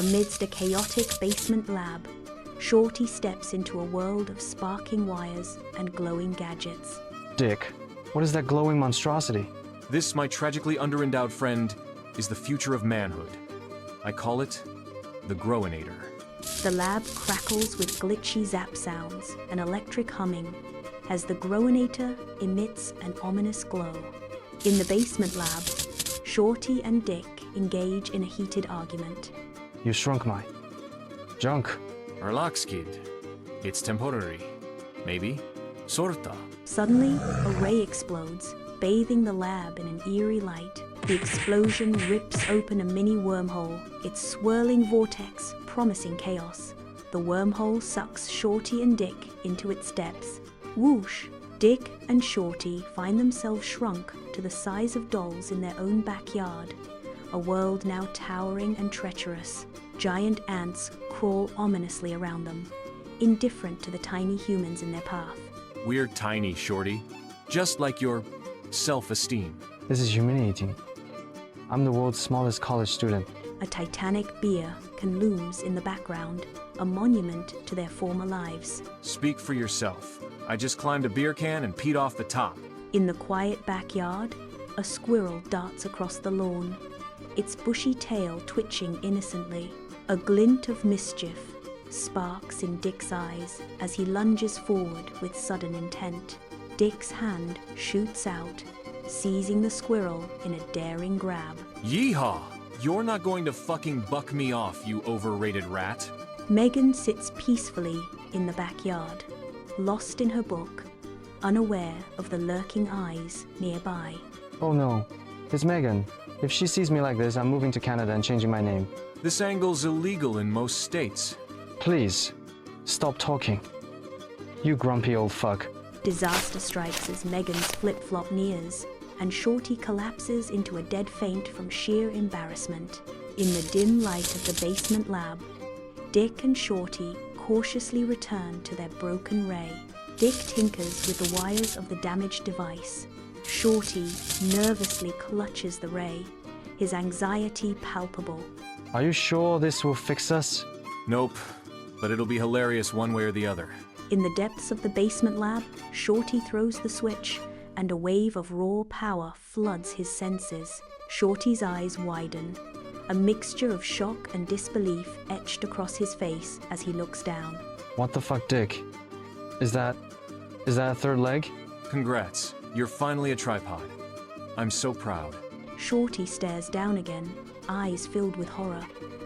Amidst a chaotic basement lab, Shorty steps into a world of sparking wires and glowing gadgets. Dick, what is that glowing monstrosity? This, my tragically underendowed friend, is the future of manhood. I call it the Growinator. The lab crackles with glitchy zap sounds and electric humming as the Growinator emits an ominous glow. In the basement lab, Shorty and Dick engage in a heated argument. You shrunk my junk. Relax, kid. It's temporary. Maybe. Sorta. Suddenly, a ray explodes, bathing the lab in an eerie light. The explosion rips open a mini wormhole, its swirling vortex promising chaos. The wormhole sucks Shorty and Dick into its depths. Whoosh! Dick and Shorty find themselves shrunk to the size of dolls in their own backyard, a world now towering and treacherous. Giant ants crawl ominously around them, indifferent to the tiny humans in their path. We're tiny, Shorty. Just like your self-esteem. This is humiliating. I'm the world's smallest college student. A titanic beer can looms in the background, a monument to their former lives. Speak for yourself. I just climbed a beer can and peed off the top. In the quiet backyard, a squirrel darts across the lawn, its bushy tail twitching innocently. A glint of mischief sparks in Dick's eyes as he lunges forward with sudden intent. Dick's hand shoots out, seizing the squirrel in a daring grab. Yeehaw! You're not going to fucking buck me off, you overrated rat. Megan sits peacefully in the backyard, lost in her book, unaware of the lurking eyes nearby. Oh no, it's Megan. If she sees me like this, I'm moving to Canada and changing my name. This angle's illegal in most states. Please, stop talking. You grumpy old fuck. Disaster strikes as Megan's flip-flop nears, and Shorty collapses into a dead faint from sheer embarrassment. In the dim light of the basement lab, Dick and Shorty cautiously return to their broken ray. Dick tinkers with the wires of the damaged device. Shorty nervously clutches the ray, his anxiety palpable. Are you sure this will fix us? Nope, but it'll be hilarious one way or the other. In the depths of the basement lab, Shorty throws the switch, and a wave of raw power floods his senses. Shorty's eyes widen, a mixture of shock and disbelief etched across his face as he looks down. What the fuck, Dick? Is that a third leg? Congrats, you're finally a tripod. I'm so proud. Shorty stares down again, eyes filled with horror,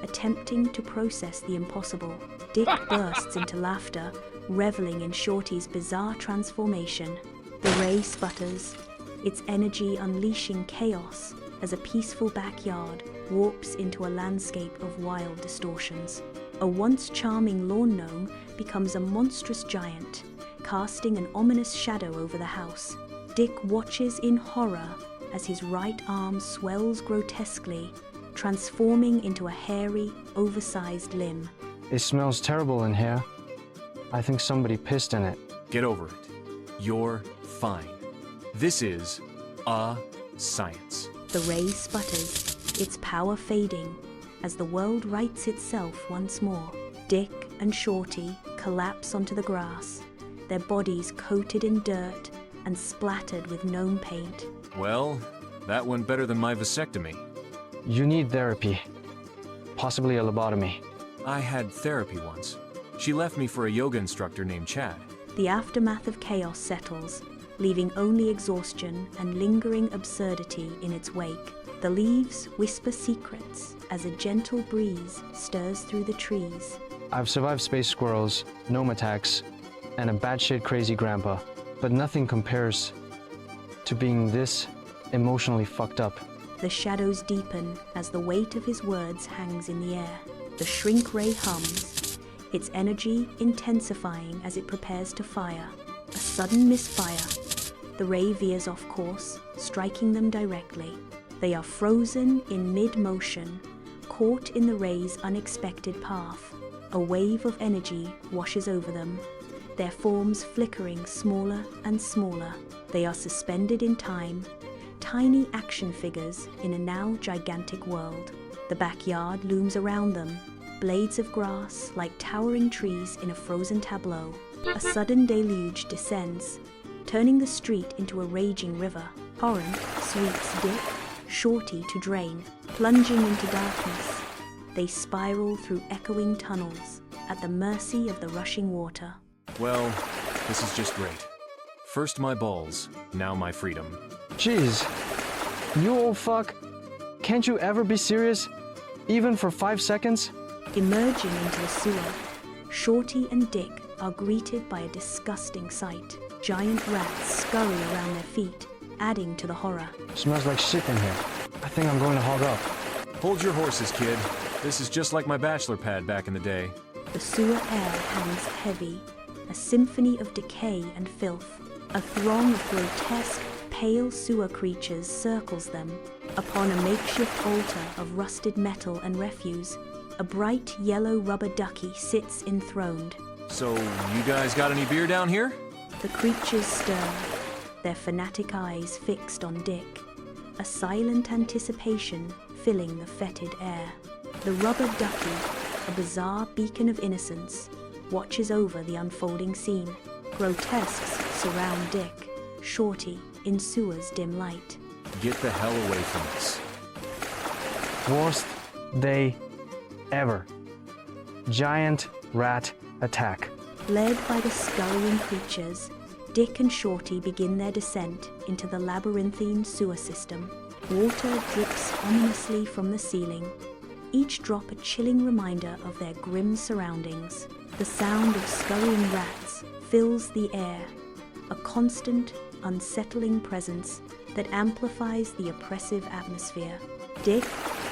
attempting to process the impossible. Dick bursts into laughter, reveling in Shorty's bizarre transformation. The ray sputters, its energy unleashing chaos as a peaceful backyard warps into a landscape of wild distortions. A once charming lawn gnome becomes a monstrous giant, casting an ominous shadow over the house. Dick watches in horror as his right arm swells grotesquely, transforming into a hairy, oversized limb. It smells terrible in here. I think somebody pissed in it. Get over it. You're fine. This is a science. The ray sputters, its power fading as the world rights itself once more. Dick and Shorty collapse onto the grass, their bodies coated in dirt and splattered with gnome paint. Well, that went better than my vasectomy. You need therapy. Possibly a lobotomy. I had therapy once. She left me for a yoga instructor named Chad. The aftermath of chaos settles, leaving only exhaustion and lingering absurdity in its wake. The leaves whisper secrets as a gentle breeze stirs through the trees. I've survived space squirrels, gnome attacks, and a batshit crazy grandpa, but nothing compares to being this emotionally fucked up. The shadows deepen as the weight of his words hangs in the air. The shrink ray hums, its energy intensifying as it prepares to fire. A sudden misfire. The ray veers off course, striking them directly. They are frozen in mid-motion, caught in the ray's unexpected path. A wave of energy washes over them, their forms flickering smaller and smaller. They are suspended in time, tiny action figures in a now gigantic world. The backyard looms around them, blades of grass like towering trees in a frozen tableau. A sudden deluge descends, turning the street into a raging river. Torrent sweeps Dick, Shorty to drain, plunging into darkness. They spiral through echoing tunnels, at the mercy of the rushing water. Well, this is just great. First my balls, now my freedom. Jeez, you old fuck. Can't you ever be serious? Even for 5 seconds? Emerging into the sewer, Shorty and Dick are greeted by a disgusting sight. Giant rats scurry around their feet, adding to the horror. Smells like shit in here. I think I'm going to hog up. Hold your horses, kid. This is just like my bachelor pad back in the day. The sewer air hangs heavy, a symphony of decay and filth. A throng of grotesque, pale sewer creatures circles them. Upon a makeshift altar of rusted metal and refuse, a bright yellow rubber ducky sits enthroned. So, you guys got any beer down here? The creatures stir, their fanatic eyes fixed on Dick, a silent anticipation filling the fetid air. The rubber ducky, a bizarre beacon of innocence, watches over the unfolding scene. Grotesques surround Dick, Shorty in sewer's dim light. Get the hell away from us. Worst day ever. Giant rat attack. Led by the scurrying creatures, Dick and Shorty begin their descent into the labyrinthine sewer system. Water drips ominously from the ceiling, each drop a chilling reminder of their grim surroundings. The sound of scurrying rats fills the air, a constant, unsettling presence that amplifies the oppressive atmosphere. Dick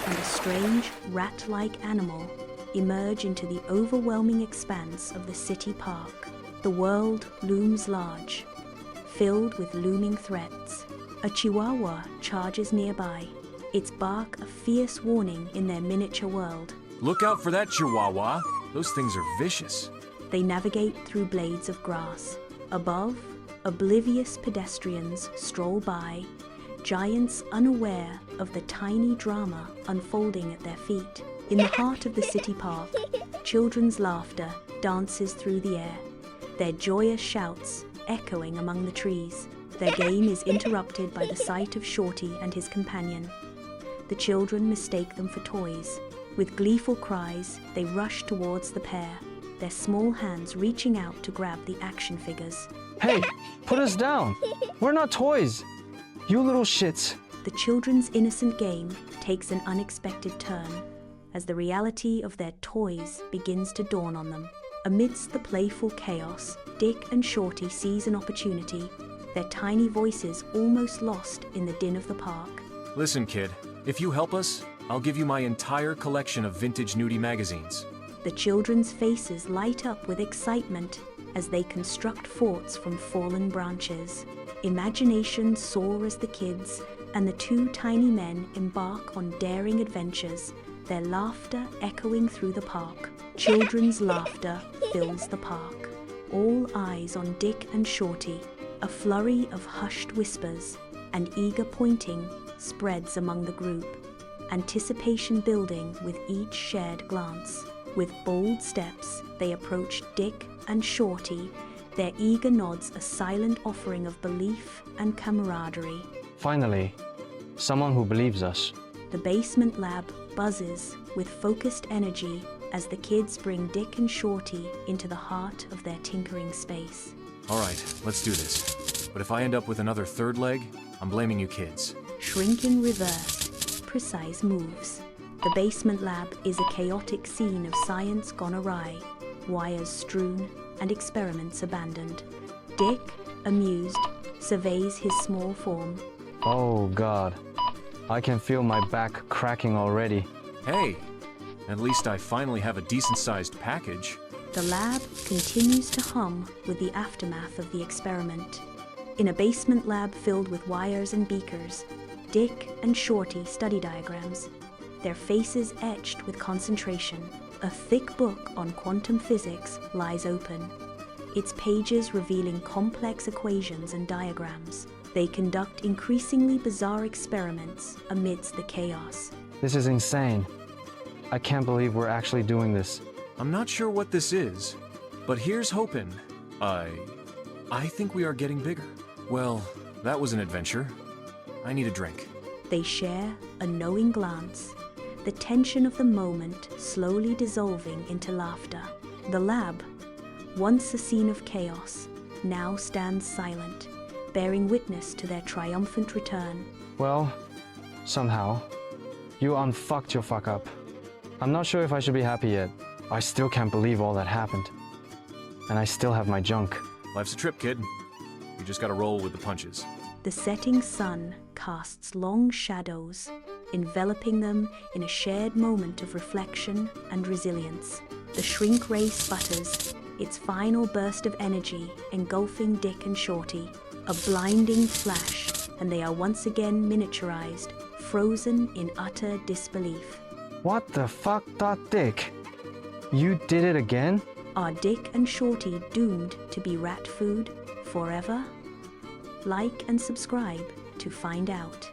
and a strange, rat-like animal emerge into the overwhelming expanse of the city park. The world looms large, filled with looming threats. A chihuahua charges nearby, its bark a fierce warning in their miniature world. Look out for that chihuahua. Those things are vicious. They navigate through blades of grass. Above, oblivious pedestrians stroll by, giants unaware of the tiny drama unfolding at their feet. In the heart of the city park, children's laughter dances through the air, their joyous shouts echoing among the trees. Their game is interrupted by the sight of Shorty and his companion. The children mistake them for toys. With gleeful cries, they rush towards the pair, their small hands reaching out to grab the action figures. Hey, put us down. We're not toys. You little shits. The children's innocent game takes an unexpected turn as the reality of their toys begins to dawn on them. Amidst the playful chaos, Dick and Shorty seize an opportunity, their tiny voices almost lost in the din of the park. Listen, kid, if you help us, I'll give you my entire collection of vintage nudie magazines. The children's faces light up with excitement as they construct forts from fallen branches. Imagination soar as the kids and the two tiny men embark on daring adventures, their laughter echoing through the park. Children's laughter fills the park. All eyes on Dick and Shorty. A flurry of hushed whispers and eager pointing spreads among the group, anticipation building with each shared glance. With bold steps, they approach Dick and Shorty, their eager nods a silent offering of belief and camaraderie. Finally, someone who believes us. The basement lab buzzes with focused energy as the kids bring Dick and Shorty into the heart of their tinkering space. All right, let's do this. But if I end up with another third leg, I'm blaming you kids. Shrink in reverse, precise moves. The basement lab is a chaotic scene of science gone awry, wires strewn, and experiments abandoned. Dick, amused, surveys his small form. Oh God, I can feel my back cracking already. Hey, at least I finally have a decent-sized package. The lab continues to hum with the aftermath of the experiment. In a basement lab filled with wires and beakers, Dick and Shorty study diagrams, their faces etched with concentration. A thick book on quantum physics lies open, its pages revealing complex equations and diagrams. They conduct increasingly bizarre experiments amidst the chaos. This is insane. I can't believe we're actually doing this. I'm not sure what this is, but here's hoping. I think we are getting bigger. Well, that was an adventure. I need a drink. They share a knowing glance, the tension of the moment slowly dissolving into laughter. The lab, once a scene of chaos, now stands silent, bearing witness to their triumphant return. Well, somehow, you unfucked your fuck up. I'm not sure if I should be happy yet. I still can't believe all that happened. And I still have my junk. Life's a trip, kid. You just gotta roll with the punches. The setting sun casts long shadows, enveloping them in a shared moment of reflection and resilience. The shrink ray sputters, its final burst of energy engulfing Dick and Shorty. A blinding flash, and they are once again miniaturized, frozen in utter disbelief. What the fuck, Dick? You did it again? Are Dick and Shorty doomed to be rat food forever? Like and subscribe to find out.